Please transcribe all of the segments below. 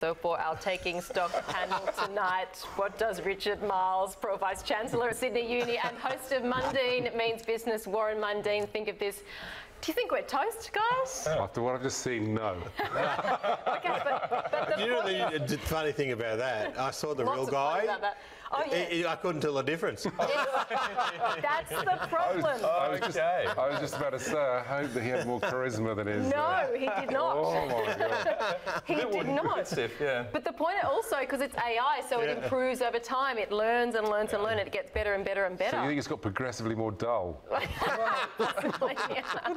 So for our Taking Stock panel tonight, what does Richard Miles, Pro Vice Chancellor at Sydney Uni and host of Mundine Means Business, Warren Mundine, think of this? Do you think we're toast, guys? After what I've just seen, no. Okay, but you know the funny thing about that? I saw the real guy. Oh, yeah. I couldn't tell the difference. That's the problem. I was just about to say, I hope that he had more charisma than his... No, he did not. Oh, my God. He did not. Yeah. But the point also, because it's AI, so it improves over time. It learns and learns and learns. It gets better and better and better. So you think it's got progressively more dull? But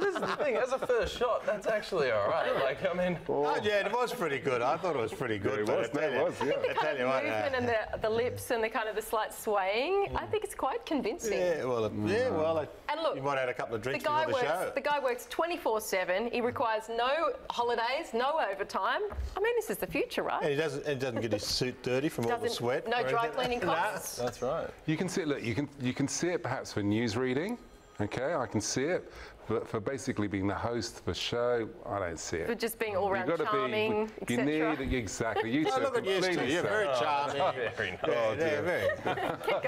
this is the thing, as a first shot, that's actually all right. Like, I mean... Oh, yeah, it was pretty good. I thought it was pretty good. Yeah, it was, yeah. The kind of movement and the lips and the kind of the slight swaying, I think it's quite convincing. Yeah, well, and look, you might have had a couple of drinks before the show. The guy works 24/7. He requires no holidays, no overtime. I mean, this is the future, right? And he doesn't get his suit dirty from all the sweat. No dry cleaning costs. That's right. You can see it. Look, you can see it perhaps for news reading. Okay, I can see it. But for basically being the host of a show, I don't see it. For just being all round charming, you need exactly. You two look at you two. You're very charming. Very nice. Yeah, very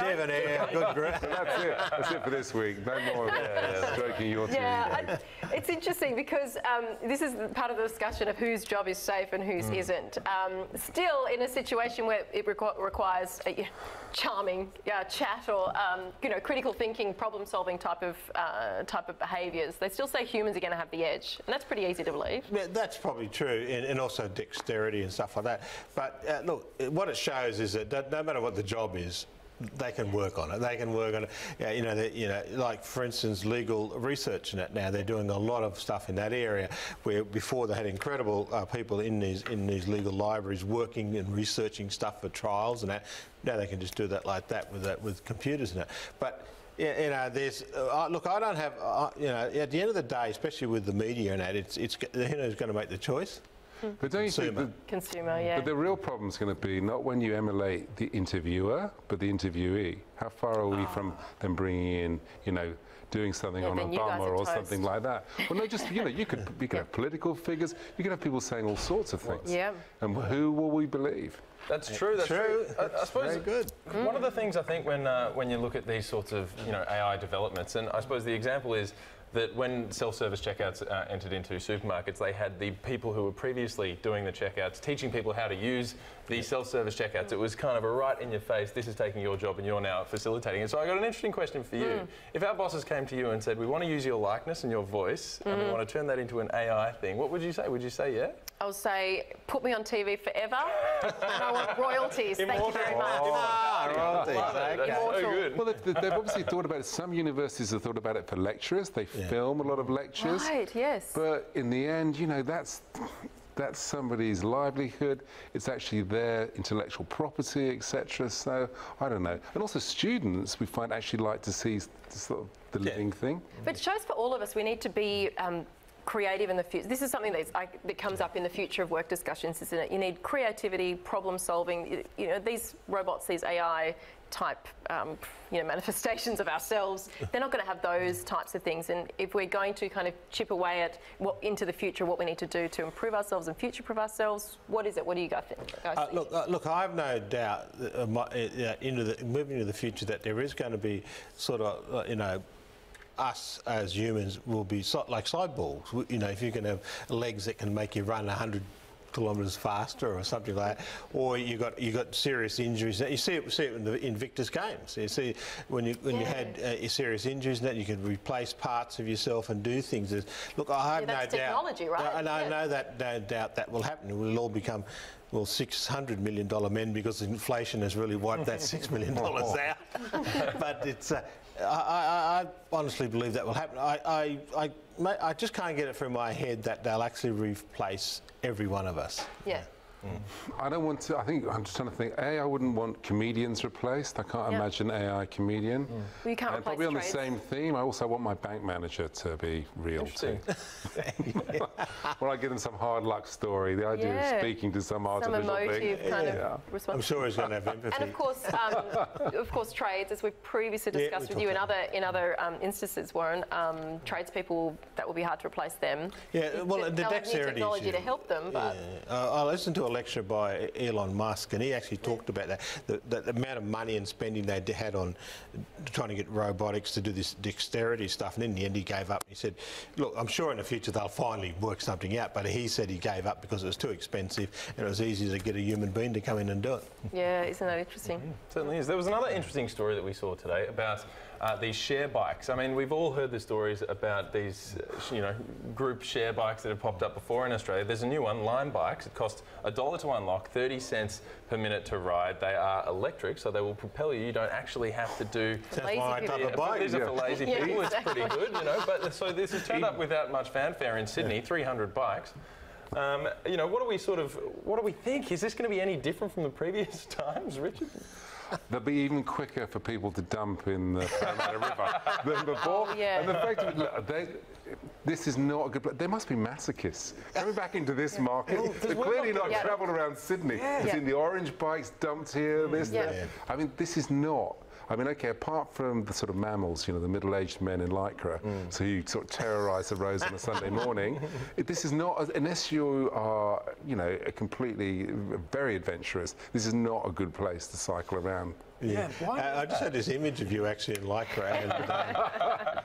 debonair. Good. That's it for this week. No more stroking your team. Yeah, it's interesting because this is part of the discussion of whose job is safe and whose isn't. Still, in a situation where it requires a charming chat or critical thinking, problem-solving type of behaviours, they still say humans are going to have the edge, and that's pretty easy to believe. Yeah, that's probably true, and also dexterity and stuff like that. But look, what it shows is that no matter what the job is, they can work on it. They can work on it. Like for instance, legal research and that. Now they're doing a lot of stuff in that area where before they had incredible people in these legal libraries working and researching stuff for trials and that. Now they can just do that like that with computers and that. But there's look. I don't have. At the end of the day, especially with the media and that, it's who's going to make the choice. But don't you think consumer, yeah. But the real problem is going to be not when you emulate the interviewer, but the interviewee. How far are we from them bringing in, doing something on Obama or something like that? Well, no, just you could have political figures. You could have people saying all sorts of things. Yeah. And who will we believe? That's true. That's true. I suppose very good. One of the things I think when you look at these sorts of AI developments, and I suppose the example is that when self-service checkouts entered into supermarkets, they had the people who were previously doing the checkouts teaching people how to use the self-service checkouts. It was kind of a right in your face, this is taking your job and you're now facilitating it. So I got an interesting question for you. If our bosses came to you and said, we want to use your likeness and your voice and we want to turn that into an AI thing, what would you say? Would you say yeah? I would say, put me on TV forever, and I want royalties. Thank you very much. Royalties. That's so good. Well, they've obviously thought about it. Some universities have thought about it for lecturers. They film a lot of lectures. Right, yes. But in the end, that's somebody's livelihood. It's actually their intellectual property, etc. So I don't know. And also students, we find actually like to see sort of the living thing. But it shows for all of us we need to be creative in the future. This is something that comes up in the future of work discussions, isn't it? You need creativity, problem solving. These robots, these AI type manifestations of ourselves, they're not going to have those types of things. And if we're going to kind of chip away at into the future, what we need to do to improve ourselves and future-proof ourselves, what is it? What do you guys think? Look, I have no doubt that, moving into the future that there is going to be sort of, us as humans will be like cyborgs. If you can have legs that can make you run 100 kilometres faster or something like that, or you got serious injuries. You see it in Invictus Games. You see when you had serious injuries, that you can replace parts of yourself and do things. Look, I have no doubt. Technology, right? And I know that no doubt that will happen. We'll all become $600 million men because inflation has really wiped that $6 million out. But it's. I honestly believe that will happen. I just can't get it through my head that they'll actually replace every one of us. Yeah. I don't want to. I'm just trying to think. I wouldn't want comedians replaced. I can't imagine AI comedian. Well, you can't replace probably on trades. the same theme. I also want my bank manager to be real too. Or I give them some hard luck story. The idea of speaking to some artificial emotive thing. kind of response. I'm sure he's going to have empathy. And of course, trades, as we've previously discussed with you in other instances, Warren, tradespeople, that will be hard to replace them. Yeah, well, the dexterity technology to help them, but I listened to a lecture by Elon Musk, and he actually talked about that, the amount of money and spending they had on trying to get robotics to do this dexterity stuff, and in the end he gave up. He said, look, I'm sure in the future they'll finally work something out, but he said he gave up because it was too expensive and it was easy to get a human being to come in and do it. Yeah, isn't that interesting? Certainly is. There was another interesting story that we saw today about these share bikes. I mean, we've all heard the stories about these, group share bikes that have popped up before in Australia. There's a new one, Lime Bikes. It costs $1 to unlock, 30 cents per minute to ride. They are electric, so they will propel you. You don't actually have to do... Sounds my type of bike. These are for lazy people. It's pretty good, But so this has turned up without much fanfare in Sydney, 300 bikes. What do we think? Is this going to be any different from the previous times, Richard? They'll be even quicker for people to dump in the Parramatta River than before. Oh, yeah. And the fact that this is not a good place. There must be masochists coming back into this market. They've clearly not travelled around Sydney. They've seen the orange bikes dumped here, that. I mean, this is not. I mean, okay, apart from the sort of mammals, the middle-aged men in Lycra, so you sort of terrorise the roads on a Sunday morning, this is not, unless you are, completely very adventurous, this is not a good place to cycle around. Yeah, I just had this image of you actually in Lycra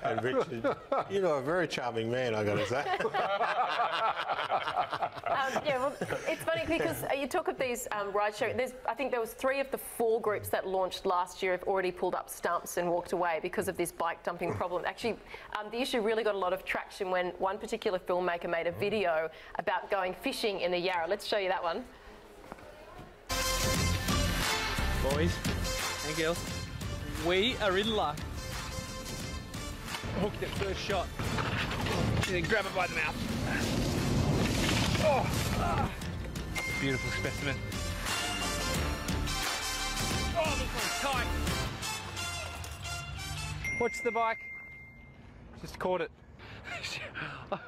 and Richard. A very charming man, I got to say. It's funny because you talk of these ride sharing. I think there was 3 of the 4 groups that launched last year have already pulled up stumps and walked away because of this bike dumping problem. Actually, the issue really got a lot of traction when one particular filmmaker made a video about going fishing in the Yarra. Let's show you that one. Boys and girls, we are in luck. Hook that first shot and then grab it by the mouth. Beautiful specimen. Oh, this one's tight. What's the bike? Just caught it. I'm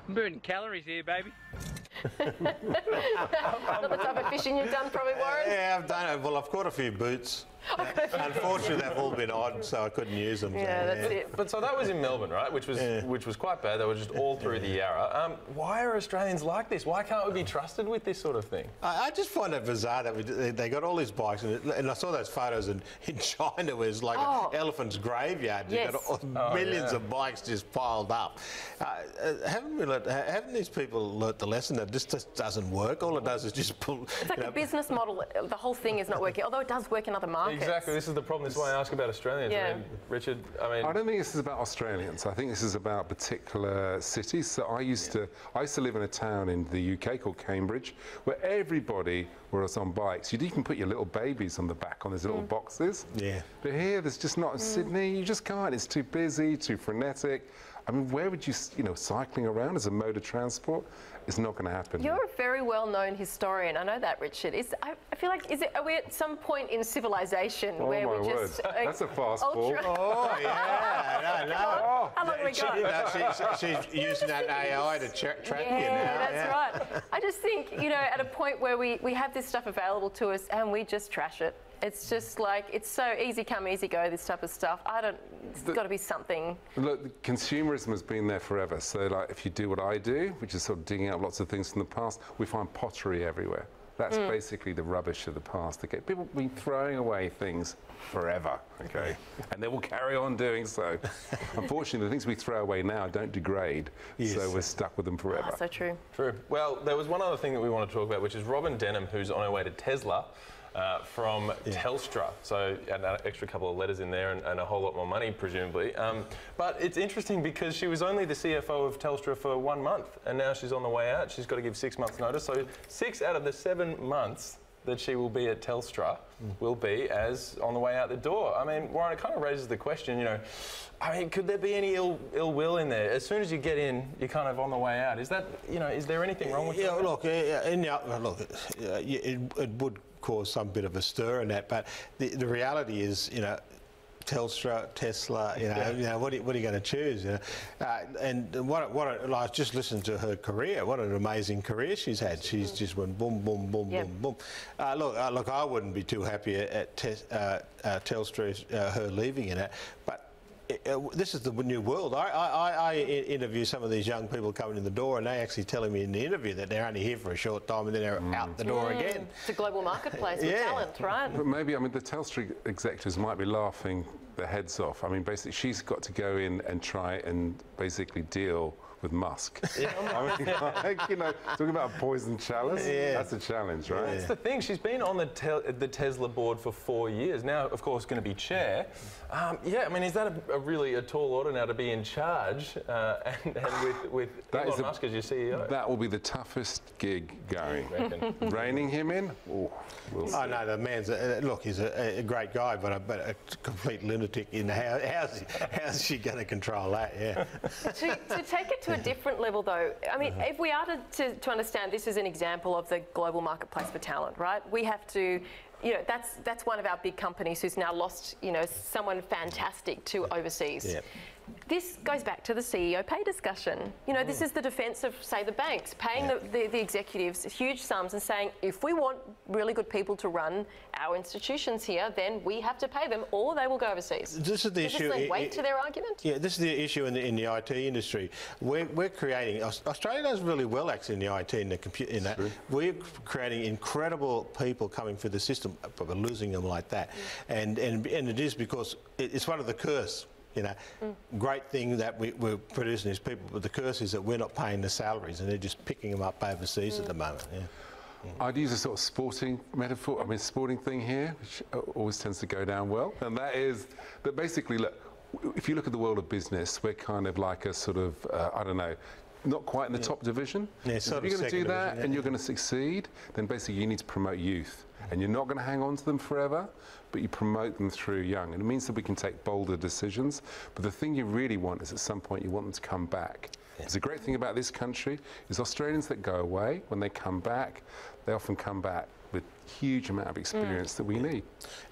burning calories here, baby. Not the type of fishing you've done, probably, Warren? Yeah, I've done it. Well, I've caught a few boots. Unfortunately, they've all been odd, so I couldn't use them. Yeah, that's it. But so that was in Melbourne, right? Which was quite bad. They were just all through the Yarra. Why are Australians like this? Why can't we be trusted with this sort of thing? I just find it bizarre that they got all these bikes, and I saw those photos in China where it's like an elephant's graveyard. Yes. You've got millions of bikes just piled up. Haven't these people learnt the lesson that this just doesn't work? All it does is just pull... It's like the business model, the whole thing is not working, although it does work in other markets. Exactly, this is the problem. That's why I ask about Australians. Yeah. I mean, Richard, I don't think this is about Australians. I think this is about particular cities. So I used to live in a town in the UK called Cambridge, where everybody was on bikes. You'd even put your little babies on the back on these little boxes. Yeah. But here, there's just not in Sydney. You just can't. It's too busy, too frenetic. I mean, where would you, cycling around as a mode of transport? It's not going to happen. You're a very well-known historian. I know that, Richard. I feel like, are we at some point in civilization where we just... That's a fast ball. Oh, yeah. No. How long have we got? She's using that AI to track you now. That's right. I just think, at a point where we have this stuff available to us and we just trash it. It's just like, it's so easy come, easy go, this type of stuff. It's got to be something. Look, consumerism has been there forever. So, if you do what I do, which is sort of digging out lots of things from the past, we find pottery everywhere. That's basically the rubbish of the past. Okay? People have been throwing away things forever, okay? And they will carry on doing so. Unfortunately, the things we throw away now don't degrade, so we're stuck with them forever. Oh, so true. True. Well, there was one other thing that we want to talk about, which is Robin Denham, who's on her way to Tesla. From Telstra, so an extra couple of letters in there and a whole lot more money, presumably. But it's interesting because she was only the CFO of Telstra for 1 month, and now she's on the way out. She's got to give 6 months' notice. So 6 out of the 7 months that she will be at Telstra will be as on the way out the door. I mean, Warren, it kind of raises the question, could there be any ill will in there? As soon as you get in, you're kind of on the way out. Is that, is there anything wrong with that? It would cause some bit of a stir in that, but the reality is, Telstra, Tesla, what are you going to choose? And I just listened to her career. What an amazing career she's had. She's just went boom, boom, boom, boom, boom. Look, I wouldn't be too happy at Telstra, her leaving in it, but this is the new world. I interview some of these young people coming in the door, and they actually telling me in the interview that they're only here for a short time and then they're out the door again. It's a global marketplace with talent, right? But maybe, I mean, the Telstra executives might be laughing their heads off. I mean, basically, she's got to go in and try and basically deal with Musk. I mean, like, you know, talking about a poison chalice, that's a challenge, right? That's the thing. She's been on the Tesla board for 4 years. Now, of course, going to be chair. I mean, is that a really a tall order now to be in charge and with Elon Musk as your CEO? That will be the toughest gig going. Reining him in? Oh, we'll see. Oh no, the man's look. He's a great guy, but a complete lunatic. In how's she going to control that? Yeah. To take it to a different level, though, I mean, if we are to understand this is an example of the global marketplace for talent, right? We have to. You know, that's one of our big companies who's now lost, you know, someone fantastic to overseas. Yep. This goes back to the CEO pay discussion. You know, this is the defence of, say, the banks, paying the executives huge sums and saying, if we want really good people to run our institutions here, then we have to pay them or they will go overseas. This is the issue. Does this lend weight to their argument? Yeah, this is the issue in the IT industry. We're creating, Australia does really well actually in the IT and the computer. In that. We're creating incredible people coming through the system, but we're losing them like that. And it is because it's one of the curse. You know, great thing that we're producing these people, but the curse is that we're not paying the salaries and they're just picking them up overseas at the moment. I'd use a sort of sporting metaphor, I mean, sporting thing here, which always tends to go down well, and that is that basically, look, if you look at the world of business, we're kind of like a sort of, I don't know, not quite in the top division. Yeah, so if you're going to do that and you're going to succeed, then basically you need to promote youth. And you're not going to hang on to them forever, but you promote them through young. And it means that we can take bolder decisions. But the thing you really want is at some point you want them to come back. It's a great thing about this country is Australians that go away, when they come back, they often come back with huge amount of experience that we need.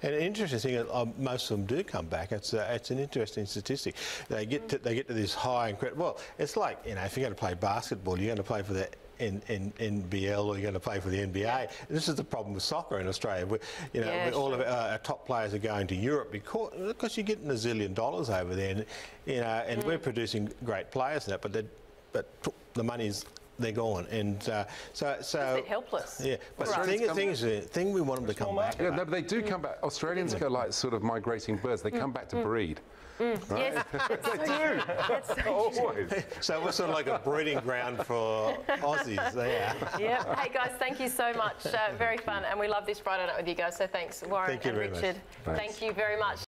And an interesting thing, most of them do come back. It's an interesting statistic. They get to this high incredible. Well, it's like, you know, if you're going to play basketball, you're going to play for the NBL or you're going to play for the NBA. This is the problem with soccer in Australia. All of our top players are going to Europe because you're getting $1 zillion over there, and, you know, and we're producing great players in that, but the money's they're gone, and so it's a bit helpless. Yeah, but the thing we want them to come back. Yeah, no, but they do come back. Australians go like sort of migrating birds. They come back to breed. Right? Yes, they do. That's so always. So we're sort of like a breeding ground for Aussies there. Yeah. Hey guys, thank you so much. Very fun, and we love this Friday night with you guys. So thanks, Warren and Richard. Thank you very much.